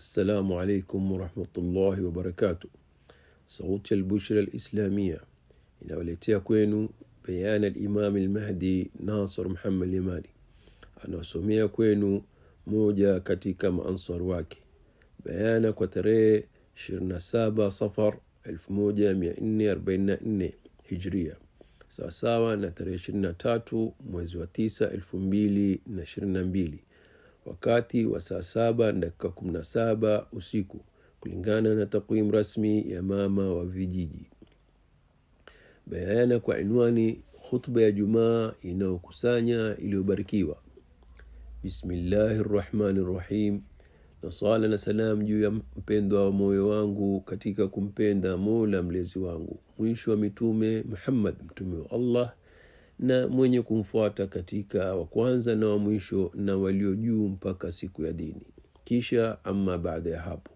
السلام عليكم ورحمة الله وبركاته. صوت البشرى الإسلامية inawaletea kwenu bayana al-Imam al-Mahdi Nasr Muhammad Yamani. Anasomea kwenu moja katika maansar wake. Bayana kwa tarehe 27 Safar 1444 Hijria. Sawasawa na tarehe 23 mwezi wa 9 2022. Wakati wa saa 7:17 usiku kulingana na takwimu rasmi ya mama wa vijiji. Bayana kwa inwani khutba ya Jumaa inayokusanya iliyobarikiwa. Bismillahirrahmanirrahim. Na sala na salam juu ya mpendwa wa moyo wangu katika kumpenda Mola mlezi wangu, mwisho wa mitume Muhammad mtume wa Allah, na mwenye kumfuata katika wa kwanza na wa mwisho na walio juu mpaka siku ya dini. Kisha amma baada ya hapo,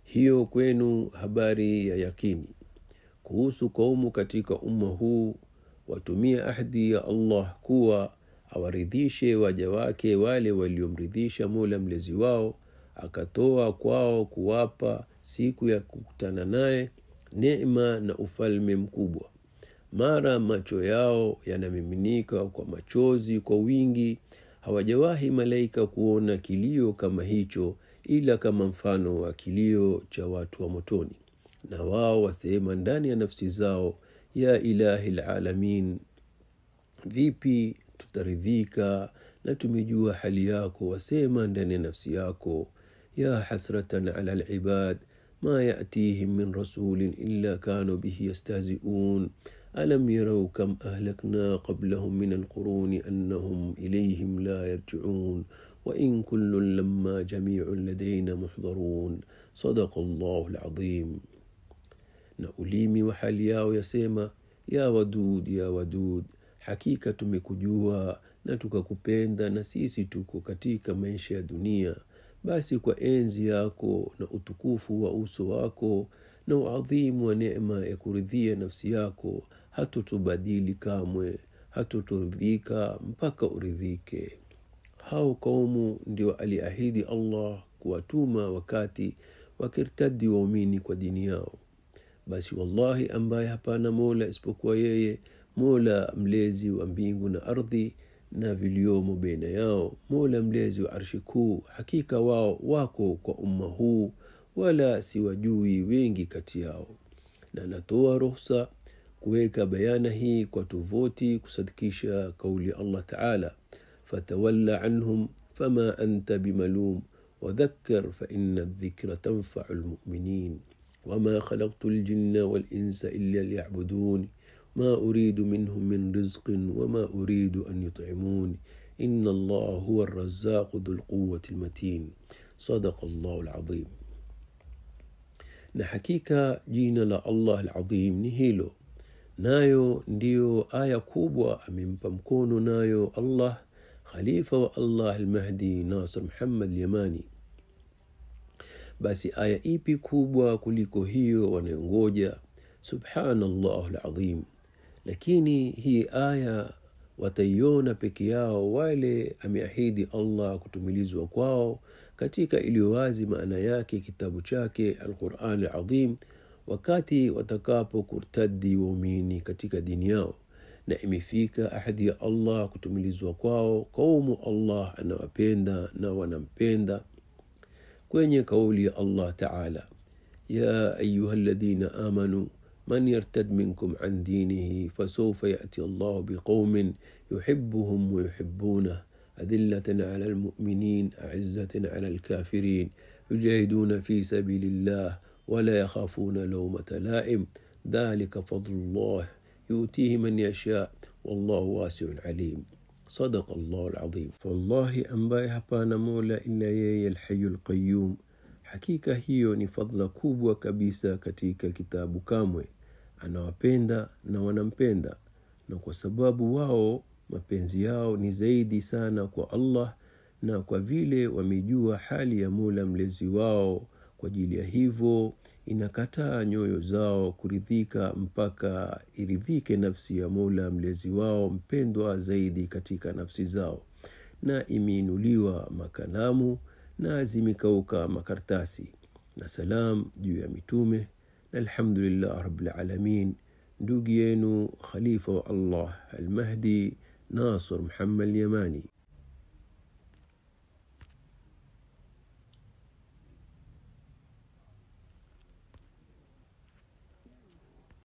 hiyo kwenu habari ya yakini kuhusu kaumu katika umma huu watumia ahadi ya Allah kuwa awaridhishe waja wake wale waliomridhisha Mola mlezi wao, akatoa kwao kuwapa siku ya kukutana naye neema na ufalme mkubwa. Mara macho yao yanamiminika kwa machozi kwa wingi, hawajawahi malaika kuona kilio kama hicho ila kama mfano wa kilio cha watu wa motoni. Na wao wasema ndani ya nafsi zao, ya ilahi alamin, vipi tutaridhika na tumejua hali yako. Wasema ndani ya nafsi yako, ya hasratan ala alibad ma yatihim min rasulin illa kanu bihi yastahzi'un alam yaraw kam ahlakna qablahum min alquruni annahum ilayhim la yarji'un wa in kullun lamma jami'un ladayna muhdharun. Sadaqa Allahu alazim. Na ulimi wa hali yao yasema, ya wadud ya wadud, hakika tumekujua na tukakupenda na sisi tuko katika maisha ya dunia. Basi kwa enzi yako na utukufu wa uso wako na uadhimu wa neema ya kuridhia nafsi yako, hatutubadili kamwe, hatutoridhika mpaka uridhike. Hao kaumu ndio aliahidi Allah kuwatuma wakati wakirtadi waumini kwa dini yao. Basi wallahi ambaye hapana mola isipokuwa yeye, Mola mlezi wa mbingu na ardhi na viliomo baina yao, Mola mlezi wa arshi kuu, hakika wao wako kwa umma huu wala siwajui wengi kati yao. Na natoa ruhusa kuweka bayana hii kwa tovuti kusadikisha kauli Allah Ta'ala, fatawalla anhum fama anta bimalum wadhakkar fa inna adh-dhikra tanfa'u al-mu'minin وما خلقت الجن والإنس إلا ليعبدون ما أريد منهم من رزق وما أريد أن يطعمون إن الله هو الرزاق ذو القوة المتين. صدق الله العظيم. na hakika jina la Allah al-Azim ni hilo, nayo ndiyo aya kubwa amempa mkono nayo Allah khalifa wa Allah al-Mahdi Nasr Muhammad Yamani. Basi aya ipi kubwa kuliko hiyo wanayongoja? Subhanallah al-Azim. Lakini hii aya wataiona peke yao wale ameahidi Allah kutumilizwa kwao katika iliyowazi maana yake kitabu chake al-Qur'an al-Azim, wakati watakapo kurtadi waumini katika dini yao. Na imefika ahadi ya Allah kutumilizwa kwao kaumu Allah anawapenda na wanampenda kwenye kauli ya Allah Ta'ala, ya ayyuhalladhina amanu man yartad minkum an dinihi fasawfa ya'ti Allah biqaumin yuhibbuhum wa yuhibbunah adillatan 'ala almu'minin a'izzatan 'ala alkafirin yujahiduna fi sabilillah wa la yakhafuna lawmata la'im dhalika fadlullah yu'tihi man yasha wallahu wasi'un 'alim. صدق الله العظيم. فالله ambaye hapana mola illa yeye al-hayyul qayyum, hakika hiyo ni fadhila kubwa kabisa katika kitabu. Kamwe anawapenda na wanampenda, na kwa sababu wao mapenzi yao ni zaidi sana kwa Allah, na kwa vile wamejua hali ya Mola mlezi wao, kwa ajili ya hivyo inakataa nyoyo zao kuridhika mpaka iridhike nafsi ya Mola mlezi wao mpendwa zaidi katika nafsi zao. Na imeinuliwa makalamu na zimekauka makartasi. Na salam juu ya mitume, na alhamdulillah rabbil alamin. Ndugu yenu Khalifa wa Allah Al-Mahdi Nasr Muhammad Yamani.